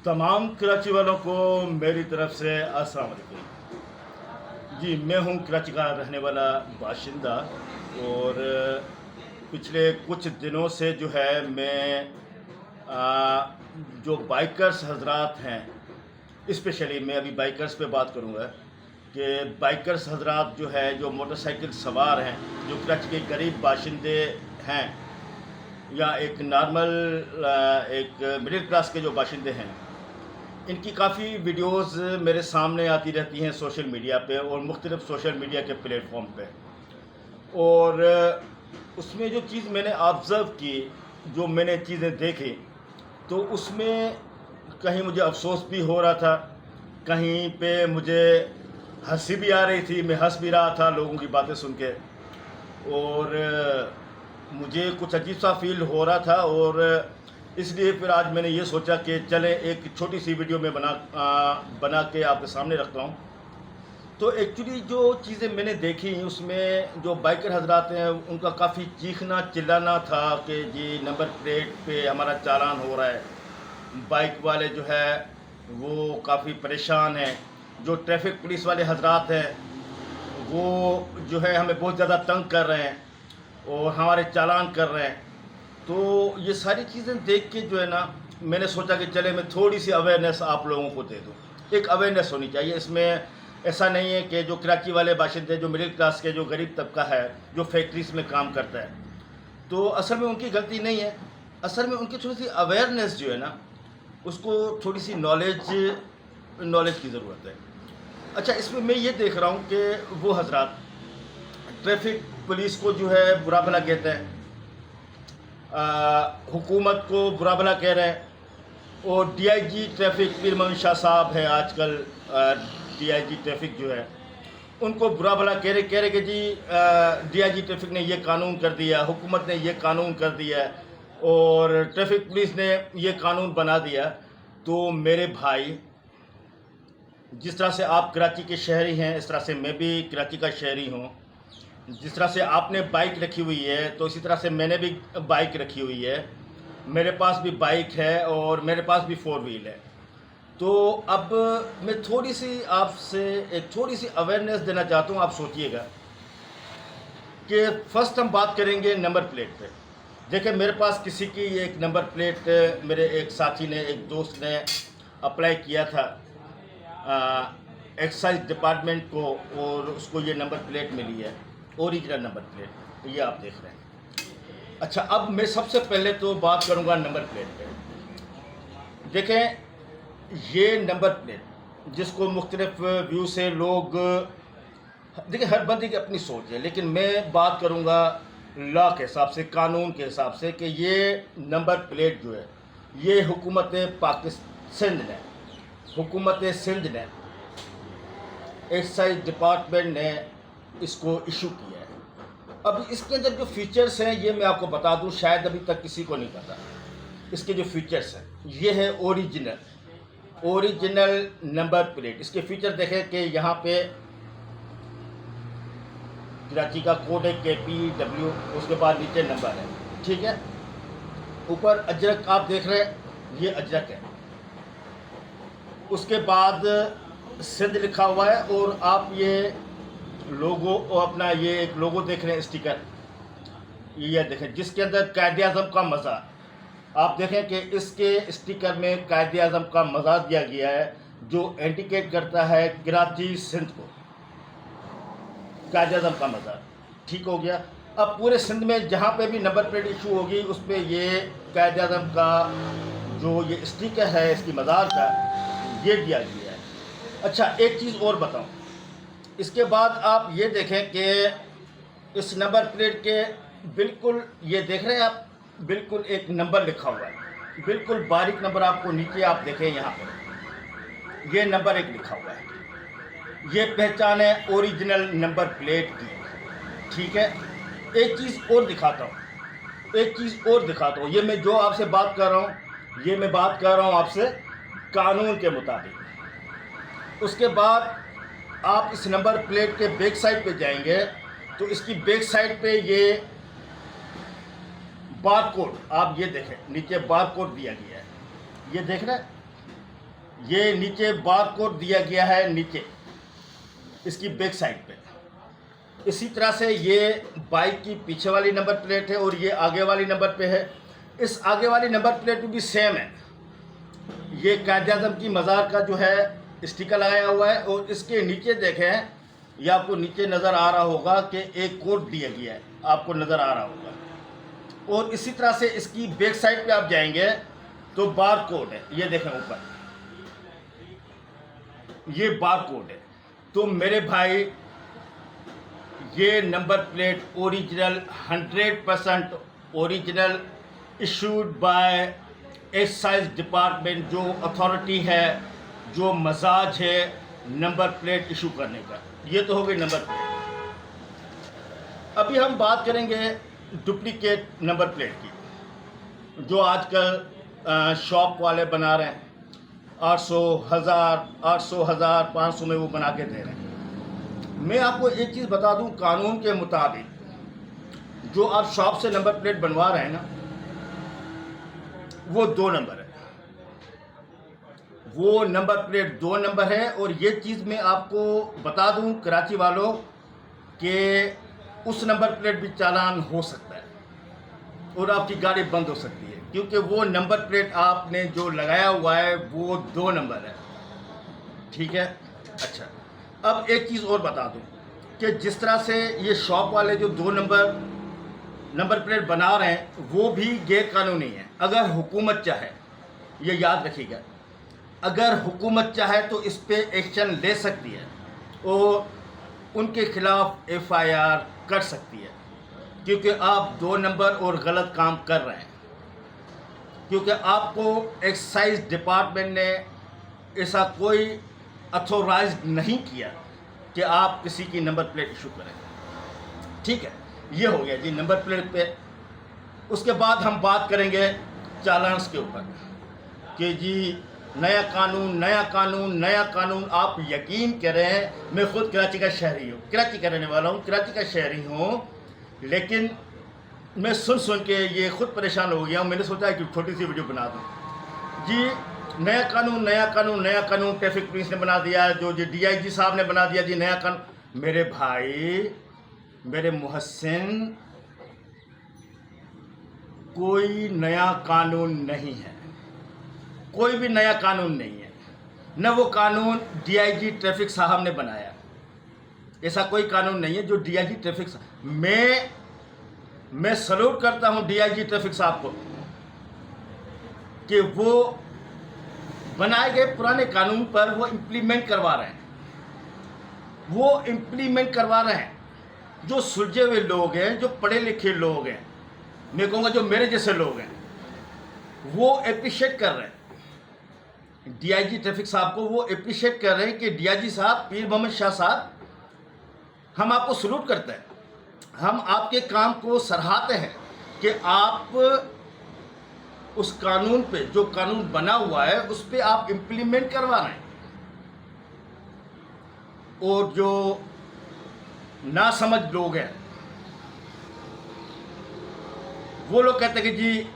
तमाम कराची वालों को मेरी तरफ से अस्सलाम वालेकुम। जी, मैं हूँ कराची का रहने वाला बाशिंदा और पिछले कुछ दिनों से जो है मैं जो बाइकर्स हजरात हैं, स्पेशली मैं अभी बाइकर्स पे बात करूँगा कि बाइकर्स हजरात जो है, जो मोटरसाइकिल सवार हैं, जो कराची के गरीब बाशिंदे हैं या एक नॉर्मल एक मिडिल क्लास के जो बाशिंदे हैं, इनकी काफ़ी वीडियोस मेरे सामने आती रहती हैं सोशल मीडिया पे और मुख्तलिफ़ सोशल मीडिया के प्लेटफॉर्म पे। और उसमें जो चीज़ मैंने ऑब्ज़र्व की, जो मैंने चीज़ें देखी, तो उसमें कहीं मुझे अफ़सोस भी हो रहा था, कहीं पे मुझे हंसी भी आ रही थी, मैं हंस भी रहा था लोगों की बातें सुन के। और मुझे कुछ अजीब सा फील हो रहा था और इसलिए फिर आज मैंने ये सोचा कि चलें एक छोटी सी वीडियो में बना के आपके सामने रखता हूँ। तो एक्चुअली जो चीज़ें मैंने देखी उसमें जो बाइकर हजरात हैं उनका काफ़ी चीखना चिल्लाना था कि जी नंबर प्लेट पे हमारा चालान हो रहा है। बाइक वाले जो है वो काफ़ी परेशान हैं। जो ट्रैफिक पुलिस वाले हजरात हैं वो जो है हमें बहुत ज़्यादा तंग कर रहे हैं और हमारे चालान कर रहे हैं। तो ये सारी चीज़ें देख के जो है ना, मैंने सोचा कि चले मैं थोड़ी सी अवेयरनेस आप लोगों को दे दूँ। एक अवेयरनेस होनी चाहिए इसमें। ऐसा नहीं है कि जो कराची वाले बाशिंदे, जो मिडिल क्लास के, जो गरीब तबका है, जो फैक्ट्रीज़ में काम करता है, तो असल में उनकी गलती नहीं है। असल में उनकी थोड़ी सी अवेयरनेस जो है ना, उसको थोड़ी सी नॉलेज की ज़रूरत है। अच्छा, इसमें मैं ये देख रहा हूँ कि वो हजरात ट्रैफिक पुलिस को जो है बुरा भला कहते हैं, हुकूमत को बुरा भला कह रहे हैं। और डीआईजी ट्रैफिक पीर मोहम्मद शाह साहब है आजकल, डीआईजी ट्रैफिक जो है, उनको बुरा भला कह रहे कि जी डीआईजी ट्रैफिक ने ये कानून कर दिया, हुकूमत ने ये कानून कर दिया और ट्रैफिक पुलिस ने ये कानून बना दिया। तो मेरे भाई, जिस तरह से आप कराची के शहरी हैं, इस तरह से मैं भी कराची का शहरी हूँ। जिस तरह से आपने बाइक रखी हुई है, तो इसी तरह से मैंने भी बाइक रखी हुई है। मेरे पास भी बाइक है और मेरे पास भी 4 व्हील है। तो अब मैं थोड़ी सी आपसे एक थोड़ी सी अवेयरनेस देना चाहता हूँ। आप सोचिएगा कि फ़र्स्ट हम बात करेंगे नंबर प्लेट पे। देखिए, मेरे पास किसी की एक नंबर प्लेट, मेरे एक साथी ने, एक दोस्त ने अप्लाई किया था एक्साइज डिपार्टमेंट को और उसको ये नंबर प्लेट मिली है, ओरिजिनल नंबर प्लेट, ये आप देख रहे हैं। अच्छा, अब मैं सबसे पहले तो बात करूंगा नंबर प्लेट पे। देखें, ये नंबर प्लेट जिसको मुख्तलिफ व्यू से लोग, देखिए हर बंदे की अपनी सोच है, लेकिन मैं बात करूंगा लॉ के हिसाब से, कानून के हिसाब से, कि ये नंबर प्लेट जो है ये हुकूमत सिंध ने एक्साइज डिपार्टमेंट ने इसको इशू किया है। अब इसके अंदर जो फीचर्स हैं ये मैं आपको बता दूं, शायद अभी तक किसी को नहीं पता। इसके जो फीचर्स हैं ये है ओरिजिनल नंबर प्लेट। इसके फीचर देखें कि यहाँ पे कराची का कोड है KPW, उसके बाद नीचे नंबर है, ठीक है। ऊपर अजरक आप देख रहे हैं, ये अजरक है। उसके बाद सिंध लिखा हुआ है और आप ये लोगो अपना ये एक लोगो देख रहे हैं, स्टिकर, ये देखें जिसके अंदर कायदे आज़म का मज़ार। आप देखें कि इसके स्टिकर में कायदे आज़म का मज़ार दिया गया है, जो इंडिकेट करता है कराची सिंध को, कायदे आज़म का मज़ार। ठीक हो गया। अब पूरे सिंध में जहाँ पे भी नंबर प्लेट इशू होगी उस पर ये कायदे आज़म का जो ये स्टिकर है, इसकी मज़ार का, ये दिया गया है। अच्छा, एक चीज़ और बताऊँ, इसके बाद आप ये देखें कि इस नंबर प्लेट के बिल्कुल, ये देख रहे हैं आप, बिल्कुल एक नंबर लिखा हुआ है, बिल्कुल बारीक नंबर। आपको नीचे आप देखें, यहाँ पर ये नंबर 1 लिखा हुआ है। ये पहचान है ओरिजिनल नंबर प्लेट की, ठीक है। एक चीज़ और दिखाता हूँ, ये मैं जो आपसे बात कर रहा हूँ, ये मैं बात कर रहा हूँ आपसे कानून के मुताबिक। उसके बाद आप इस नंबर प्लेट के बैक साइड पे जाएंगे तो इसकी बैक साइड पे ये बार कोड, आप ये देखें नीचे बार कोड दिया गया है, ये देख रहे हैं, ये नीचे बार कोड दिया गया है नीचे इसकी बैक साइड पे। इसी तरह से ये बाइक की पीछे वाली नंबर प्लेट है और ये आगे वाली नंबर पे है। इस आगे वाली नंबर प्लेट भी सेम है। ये कायद-ए-आज़म की मज़ार का जो है स्टिकर लगाया हुआ है और इसके नीचे देखें, ये आपको नीचे नज़र आ रहा होगा कि एक कोड दिया गया है, आपको नज़र आ रहा होगा। और इसी तरह से इसकी बैक साइड पे आप जाएंगे तो बार कोड है, ये देखें ऊपर, ये बार कोड है। तो मेरे भाई ये number plate original 100% original issued by excise department, जो अथॉरिटी है, जो मजाज है नंबर प्लेट इशू करने का। ये तो हो गई नंबर प्लेट। अभी हम बात करेंगे डुप्लीकेट नंबर प्लेट की, जो आजकल शॉप वाले बना रहे हैं। 800,000 500 में वो बना के दे रहे हैं। मैं आपको एक चीज़ बता दूं, कानून के मुताबिक जो आप शॉप से नंबर प्लेट बनवा रहे हैं ना, वो 2 नंबर है, वो नंबर प्लेट 2 नंबर है। और ये चीज़ मैं आपको बता दूं कराची वालों कि उस नंबर प्लेट भी चालान हो सकता है और आपकी गाड़ी बंद हो सकती है, क्योंकि वो नंबर प्लेट आपने जो लगाया हुआ है वो 2 नंबर है। ठीक है। अच्छा, अब एक चीज़ और बता दूं कि जिस तरह से ये शॉप वाले जो 2 नंबर प्लेट बना रहे हैं वो भी गैर कानूनी है। अगर हुकूमत चाहे, ये याद रखिएगा, अगर हुकूमत चाहे तो इस पे एक्शन ले सकती है और उनके खिलाफ FIR कर सकती है, क्योंकि आप 2 नंबर और गलत काम कर रहे हैं। क्योंकि आपको एक्साइज डिपार्टमेंट ने ऐसा कोई अथोराइज नहीं किया कि आप किसी की नंबर प्लेट इशू करें। ठीक है, ये हो गया जी नंबर प्लेट पे। उसके बाद हम बात करेंगे चालान्स के ऊपर कि जी नया कानून, नया कानून, नया कानून। आप यकीन करें, मैं खुद कराची का शहरी हूँ, कराची का रहने वाला हूँ, कराची का शहरी हूँ, लेकिन मैं सुन के ये खुद परेशान हो गया हूँ। मैंने सोचा कि छोटी सी वीडियो बना दूँ। जी नया कानून, नया कानून, नया कानून ट्रैफिक पुलिस ने बना दिया, जो DIG साहब ने बना दिया जी नया कानून। मेरे भाई, मेरे मुहस्सिन, कोई नया कानून नहीं है, कोई भी नया कानून नहीं है। न वो कानून DIG ट्रैफिक साहब ने बनाया, ऐसा कोई कानून नहीं है जो DIG ट्रैफिक साहब। मैं सल्यूट करता हूं DIG ट्रैफिक साहब को कि वो बनाए गए पुराने कानून पर वो इम्प्लीमेंट करवा रहे हैं, वो इम्प्लीमेंट करवा रहे हैं। जो सुलझे हुए लोग हैं, जो पढ़े लिखे लोग हैं, मैं कहूँगा जो मेरे जैसे लोग हैं, वो अप्रिशिएट कर रहे हैं DIG ट्रैफिक साहब को। वो अप्रिशिएट कर रहे हैं कि DIG साहब, पीर मोहम्मद शाह साहब, हम आपको सल्यूट करते हैं, हम आपके काम को सराहते हैं कि आप उस कानून पे, जो कानून बना हुआ है उस पे आप इम्प्लीमेंट करवा रहे हैं। और जो नासमझ लोग हैं वो लोग कहते हैं कि जी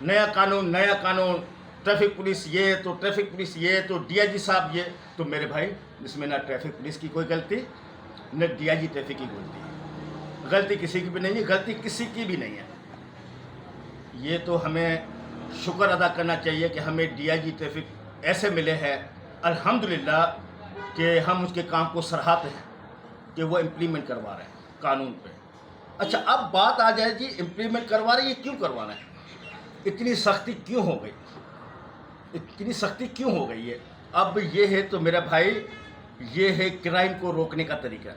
नया कानून, नया कानून, ट्रैफिक पुलिस ये, तो ट्रैफिक पुलिस ये, तो DIG साहब ये। तो मेरे भाई, इसमें ना ट्रैफिक पुलिस की कोई गलती, न DIG ट्रैफिक की गलती। गलती किसी की भी नहीं है, गलती किसी की भी नहीं है। ये तो हमें शुक्र अदा करना चाहिए कि हमें DIG ट्रैफिक ऐसे मिले हैं, अल्हम्दुलिल्लाह, कि हम उसके काम को सराहते हैं कि वो इम्प्लीमेंट करवा रहे हैं कानून पे। अच्छा, अब बात आ जाए जी इम्प्लीमेंट करवा रहे हैं, ये क्यों करवा रहे हैं, इतनी सख्ती क्यों हो गई, इतनी सख्ती क्यों हो गई है। अब ये है तो मेरा भाई, ये है क्राइम को रोकने का तरीका।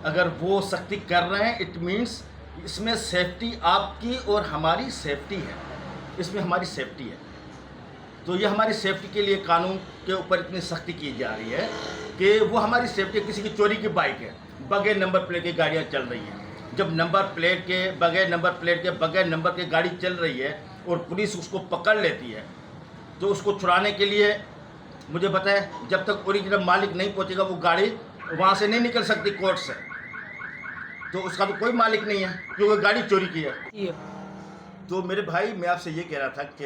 अगर वो सख्ती कर रहे हैं, इट मीन्स इसमें सेफ्टी आपकी और हमारी सेफ्टी है, इसमें हमारी सेफ्टी है। तो ये हमारी सेफ्टी के लिए कानून के ऊपर इतनी सख्ती की जा रही है कि वो हमारी सेफ्टी। किसी की चोरी की बाइक है, बगैर नंबर प्लेट की गाड़ियाँ चल रही हैं, जब नंबर प्लेट के बगैर नंबर प्लेट के बगैर नंबर की गाड़ी चल रही है और पुलिस उसको पकड़ लेती है, तो उसको छुड़ाने के लिए मुझे पता है जब तक ओरिजिनल मालिक नहीं पहुंचेगा वो गाड़ी वहाँ से नहीं निकल सकती कोर्ट से। तो उसका तो कोई मालिक नहीं है क्योंकि गाड़ी चोरी की है। तो मेरे भाई, मैं आपसे ये कह रहा था कि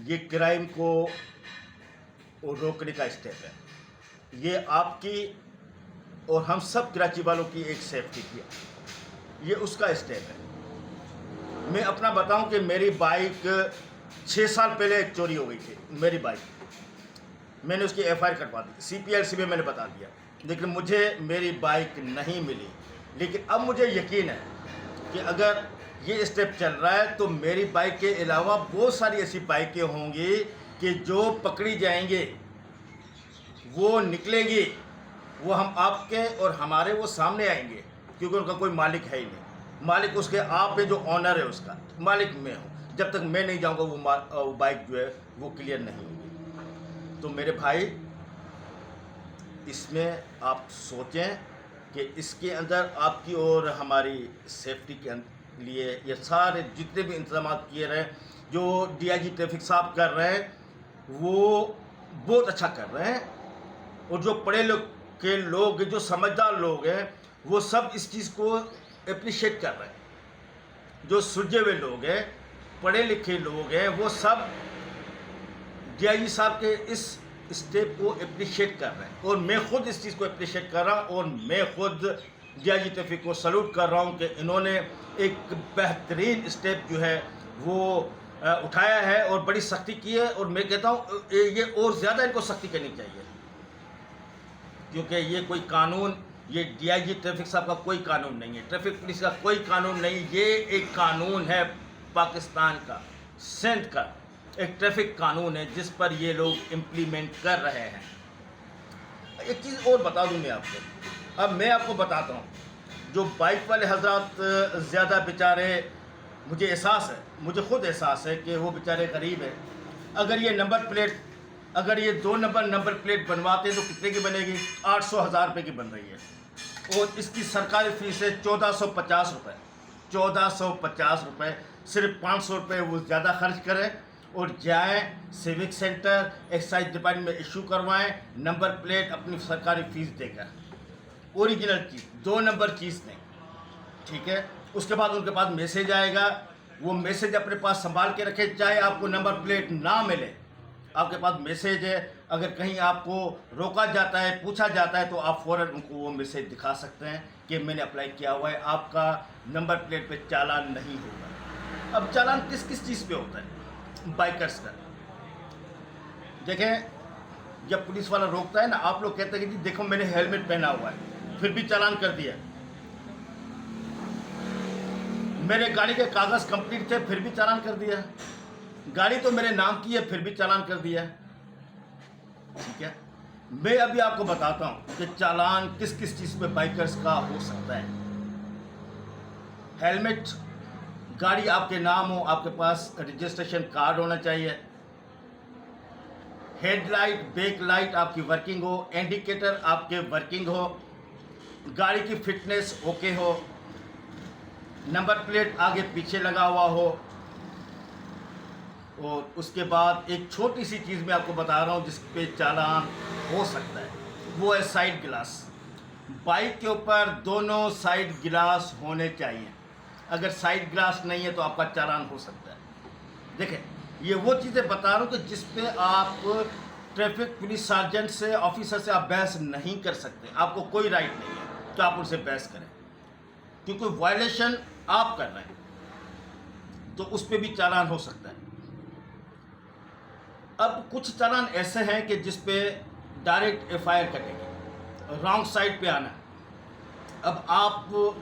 ये क्राइम को वो रोकने का स्टेप है। ये आपकी और हम सब कराची वालों की एक सेफ्टी की, ये उसका स्टेप है। मैं अपना बताऊं कि मेरी बाइक 6 साल पहले चोरी हो गई थी। मेरी बाइक, मैंने उसकी एफआईआर कटवा दी, CPLC में मैंने बता दिया, लेकिन मुझे मेरी बाइक नहीं मिली। लेकिन अब मुझे यकीन है कि अगर ये स्टेप चल रहा है तो मेरी बाइक के अलावा बहुत सारी ऐसी बाइकें होंगी कि जो पकड़ी जाएंगे, वो निकलेंगी, वो हम आपके और हमारे वो सामने आएंगे, क्योंकि उनका कोई मालिक है ही नहीं। मालिक उसके आप है, जो ऑनर है उसका मालिक मैं हूँ। जब तक मैं नहीं जाऊँगा वो बाइक जो है वो क्लियर नहीं होगी। तो मेरे भाई, इसमें आप सोचें कि इसके अंदर आपकी और हमारी सेफ्टी के लिए ये सारे जितने भी इंतजाम किए रहे, जो DIG ट्रैफिक साहब कर रहे हैं वो बहुत अच्छा कर रहे हैं। और जो पढ़े के लोग, जो समझदार लोग हैं, वो सब इस चीज़ को अप्रिशिएट कर रहे हैं। जो सुलझे हुए लोग हैं, पढ़े लिखे लोग हैं, वो सब DIG साहब के इस स्टेप को अप्रिशिएट कर रहे हैं। और मैं खुद इस चीज़ को अप्रिशिएट कर रहा हूँ, और मैं खुद DIG ट्रैफिक को सल्यूट कर रहा हूँ कि इन्होंने एक बेहतरीन स्टेप जो है वो उठाया है और बड़ी सख्ती की है। और मैं कहता हूँ ये और ज़्यादा इनको सख्ती करनी चाहिए, क्योंकि ये कोई कानून, ये DIG ट्रैफिक साहब का कोई कानून नहीं है, ट्रैफिक पुलिस का कोई कानून नहीं। ये एक कानून है पाकिस्तान का, सिंध का एक ट्रैफिक कानून है, जिस पर ये लोग इम्प्लीमेंट कर रहे हैं। एक चीज़ और बता दूं मैं आपको। अब मैं आपको बताता हूँ, जो बाइक वाले हजरात ज़्यादा बेचारे, मुझे एहसास है, मुझे खुद एहसास है कि वो बेचारे गरीब हैं। अगर ये नंबर प्लेट, अगर ये 2 नंबर प्लेट बनवाते तो कितने की बनेगी? 800-1000 रुपये की बन रही है। और इसकी सरकारी फीस है 1450 रुपये। 1450 रुपये, सिर्फ 500 रुपये वो ज़्यादा खर्च करें और जाएं सिविक सेंटर, एक्साइज डिपार्टमेंट में इशू करवाएं, नंबर प्लेट अपनी सरकारी फीस देकर, ओरिजिनल चीज़, 2 नंबर चीज़ नहीं, ठीक है। उसके बाद उनके पास मैसेज आएगा, वो मैसेज अपने पास संभाल के रखें, चाहे आपको नंबर प्लेट ना मिले, आपके पास मैसेज है। अगर कहीं आपको रोका जाता है, पूछा जाता है, तो आप फ़ौरन उनको वो मैसेज दिखा सकते हैं कि मैंने अप्लाई किया हुआ है, आपका नंबर प्लेट पे चालान नहीं होगा। अब चालान किस किस चीज़ पे होता है? बाइकर्स का। देखें, जब पुलिस वाला रोकता है ना, आप लोग कहते हैं कि जी देखो मैंने हेलमेट पहना हुआ है, फिर भी चालान कर दिया। मेरे गाड़ी के कागज़ कंप्लीट थे, फिर भी चालान कर दिया। गाड़ी तो मेरे नाम की है, फिर भी चालान कर दिया। ठीक है, मैं अभी आपको बताता हूं कि चालान किस किस चीज़ पे बाइकर्स का हो सकता है। हेलमेट, गाड़ी आपके नाम हो, आपके पास रजिस्ट्रेशन कार्ड होना चाहिए, हेडलाइट, बैक लाइट आपकी वर्किंग हो, इंडिकेटर आपके वर्किंग हो, गाड़ी की फिटनेस ओके हो, नंबर प्लेट आगे पीछे लगा हुआ हो। और उसके बाद एक छोटी सी चीज़ मैं आपको बता रहा हूँ जिस पे चालान हो सकता है, वो है साइड ग्लास। बाइक के ऊपर दोनों साइड ग्लास होने चाहिए। अगर साइड ग्लास नहीं है तो आपका चालान हो सकता है। देखें, ये वो चीज़ें बता रहा हूँ कि जिस पे आप ट्रैफिक पुलिस सर्जेंट से, ऑफिसर से आप बहस नहीं कर सकते। आपको कोई राइट नहीं है कि आप उनसे बहस करें, क्योंकि वायलेशन आप कर रहे हैं, तो उस पर भी चालान हो सकता है। अब कुछ चालान ऐसे हैं कि जिस पे डायरेक्ट FIR कटेगी, रॉन्ग साइड पे आना। अब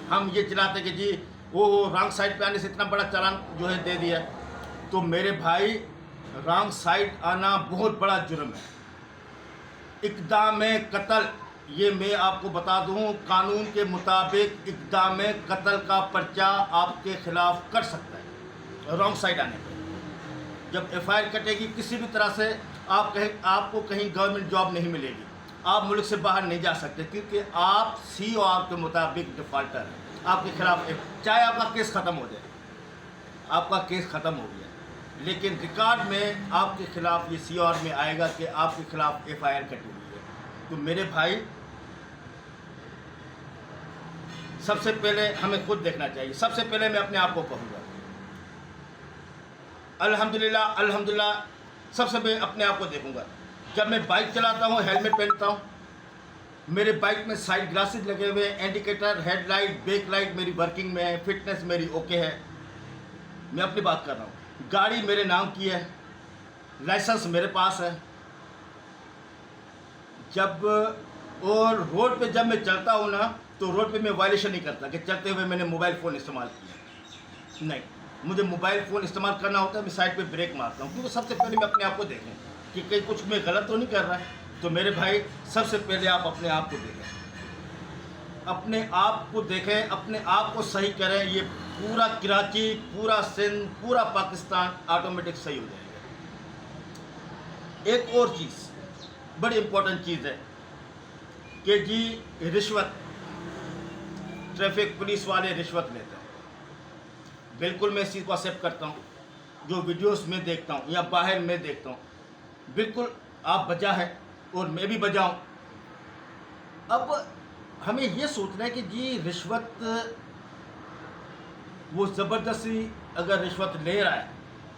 हम ये चिल्लाते कि जी वो रॉन्ग साइड पे आने से इतना बड़ा चालान जो है दे दिया, तो मेरे भाई रॉन्ग साइड आना बहुत बड़ा जुर्म है, इक़दाम कत्ल। ये मैं आपको बता दूं, कानून के मुताबिक इक़दाम कत्ल का पर्चा आपके खिलाफ कर सकता है रॉन्ग साइड आने पर। जब FIR कटेगी किसी भी तरह से, आपको कहीं गवर्नमेंट जॉब नहीं मिलेगी, आप मुल्क से बाहर नहीं जा सकते, क्योंकि आप COR के मुताबिक डिफ़ॉल्टर हैं। आपके खिलाफ चाहे आपका केस ख़त्म हो जाए, आपका केस ख़त्म हो गया, लेकिन रिकॉर्ड में आपके खिलाफ ये COR में आएगा कि आपके खिलाफ FIR कटी हुई है। तो मेरे भाई, सबसे पहले हमें खुद देखना चाहिए। सबसे पहले मैं अपने आप को कहूँगा, अल्हम्दुलिल्लाह सबसे मैं अपने आप को देखूंगा। जब मैं बाइक चलाता हूँ हेलमेट पहनता हूँ, मेरे बाइक में साइड ग्लासेस लगे हुए हैं, इंडिकेटर, हेडलाइट, बैक लाइट मेरी वर्किंग में है, फिटनेस मेरी ओके है। मैं अपनी बात कर रहा हूँ। गाड़ी मेरे नाम की है, लाइसेंस मेरे पास है। जब और रोड पे जब मैं चलता हूँ ना, तो रोड पे मैं वायलेशन नहीं करता कि चलते हुए मैंने मोबाइल फ़ोन इस्तेमाल किया। नहीं, मुझे मोबाइल फ़ोन इस्तेमाल करना होता है, मैं साइड पे ब्रेक मारता हूँ, क्योंकि सबसे पहले मैं अपने आप को देखूँ कि कहीं कुछ मैं गलत तो नहीं कर रहा है। तो मेरे भाई, सबसे पहले आप अपने आप को देखें, अपने आप को देखें, अपने आप को सही करें। ये पूरा कराची, पूरा सिंध, पूरा पाकिस्तान ऑटोमेटिक सही हो जाएगा। एक और चीज़, बड़ी इंपॉर्टेंट चीज़ है कि जी रिश्वत, ट्रैफिक पुलिस वाले रिश्वत लेते हैं। बिल्कुल मैं इस चीज़ को एक्सेप्ट करता हूँ। जो वीडियोस में देखता हूँ या बाहर में देखता हूँ, बिल्कुल आप बजा है और मैं भी बजा हूँ। अब हमें ये सोचना है कि जी रिश्वत, वो ज़बरदस्ती अगर रिश्वत ले रहा है,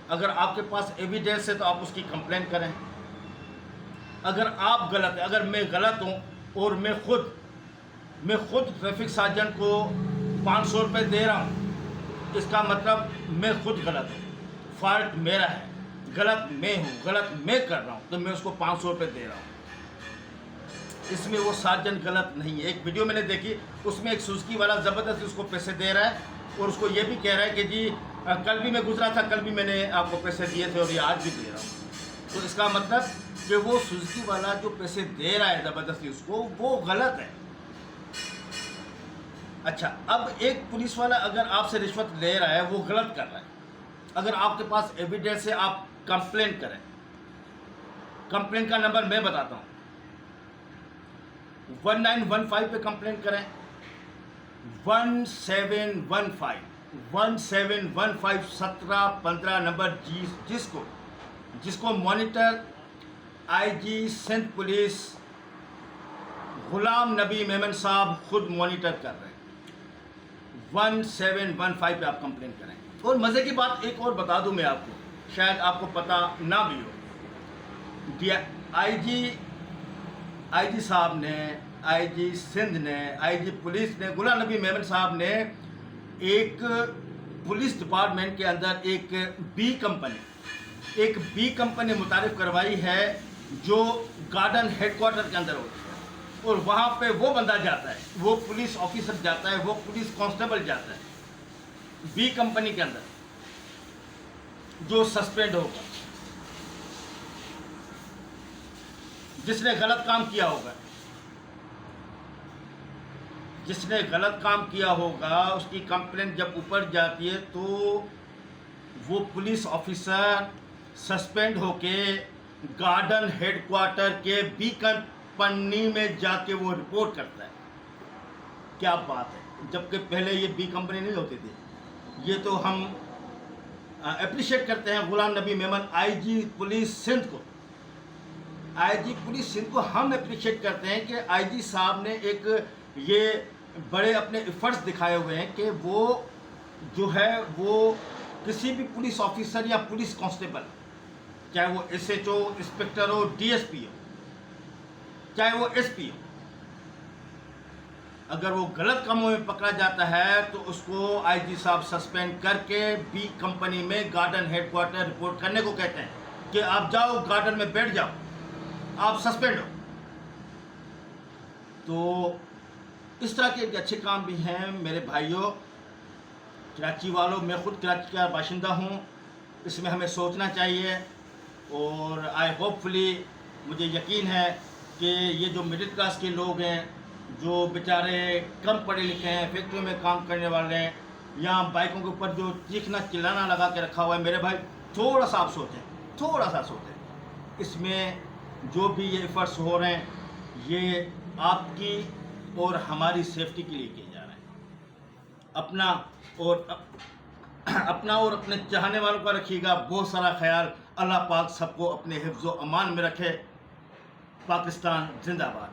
अगर आपके पास एविडेंस है तो आप उसकी कंप्लेंट करें। अगर आप गलत है, अगर मैं गलत हूँ और मैं खुद ट्रैफिक सार्जेंट को 500 रुपये दे रहा हूँ, इसका मतलब मैं खुद गलत हूँ, फॉल्ट मेरा है, गलत मैं हूँ, गलत मैं कर रहा हूँ, तो मैं उसको 500 रुपये दे रहा हूँ। इसमें वो सार्जेंट गलत नहीं है। एक वीडियो मैंने देखी, उसमें एक सुजुकी वाला ज़बरदस्ती उसको पैसे दे रहा है और उसको ये भी कह रहा है कि जी कल भी मैं गुजरा था, कल भी मैंने आपको पैसे दिए थे और ये आज भी दे रहा हूँ। तो इसका मतलब कि वो सुजुकी वाला जो पैसे दे रहा है ज़बरदस्ती उसको, वो गलत है। अच्छा, अब एक पुलिस वाला अगर आपसे रिश्वत ले रहा है, वो गलत कर रहा है। अगर आपके पास एविडेंस है, आप कंप्लेंट करें। कंप्लेंट का नंबर मैं बताता हूँ, 1915 पे कंप्लेंट करें। 1715 1715 नंबर जिसको monitor IG Sindh police Ghulam Nabi Memon साहब खुद मॉनिटर कर रहे हैं। 1715 पे आप कंप्लेंट करें। और मज़े की बात एक और बता दूं मैं आपको, शायद आपको पता ना भी हो। आईजी साहब ने, आईजी सिंध ने, आईजी पुलिस ने, गुलाम नबी मेमन साहब ने एक पुलिस डिपार्टमेंट के अंदर एक बी कंपनी मुतारिफ करवाई है जो गार्डन हेडक्वार्टर के अंदर होती है। और वहाँ पे वो बंदा जाता है, वो पुलिस ऑफिसर जाता है, वो पुलिस कांस्टेबल जाता है बी कंपनी के अंदर, जो सस्पेंड होगा, जिसने गलत काम किया होगा। जिसने गलत काम किया होगा उसकी कंप्लेंट जब ऊपर जाती है तो वो पुलिस ऑफिसर सस्पेंड होके गार्डन हेडक्वार्टर के बी कंपनी में जाके वो रिपोर्ट करता है। क्या बात है, जबकि पहले ये बी कंपनी नहीं होती थी। ये तो हम अप्रिशिएट करते हैं गुलाम नबी मेमन आईजी पुलिस सिंध को। आईजी पुलिस सिंध को हम अप्रिशिएट करते हैं कि आईजी साहब ने एक ये बड़े अपने एफर्ट्स दिखाए हुए हैं कि वो जो है वो किसी भी पुलिस ऑफिसर या पुलिस कांस्टेबल, चाहे वो एसएचओ, इंस्पेक्टर हो, डीएसपी हो, चाहे वो एसपी हो, अगर वो गलत कामों में पकड़ा जाता है तो उसको आईजी साहब सस्पेंड करके बी कंपनी में गार्डन हेडक्वार्टर रिपोर्ट करने को कहते हैं कि आप जाओ गार्डन में बैठ जाओ, आप सस्पेंड हो। तो इस तरह के अच्छे काम भी हैं मेरे भाइयों, कराची वालों। मैं खुद कराची का बाशिंदा हूँ, इसमें हमें सोचना चाहिए। और आई होपफुली, मुझे यकीन है कि ये जो मिडिल क्लास के लोग हैं, जो बेचारे कम पढ़े लिखे हैं, फैक्ट्री में काम करने वाले हैं, या बाइकों के ऊपर जो चीखना चिल्लाना लगा के रखा हुआ है, मेरे भाई थोड़ा सा आप सोचें, थोड़ा सा सोचें। इसमें जो भी ये एफर्ट्स हो रहे हैं, ये आपकी और हमारी सेफ्टी के लिए किए जा रहे हैं। अपना और अपने चाहने वालों का रखिएगा बहुत सारा ख्याल। अल्लाह पाक सबको अपने हिफ्ज़ व अमान में रखे। पाकिस्तान जिंदाबाद।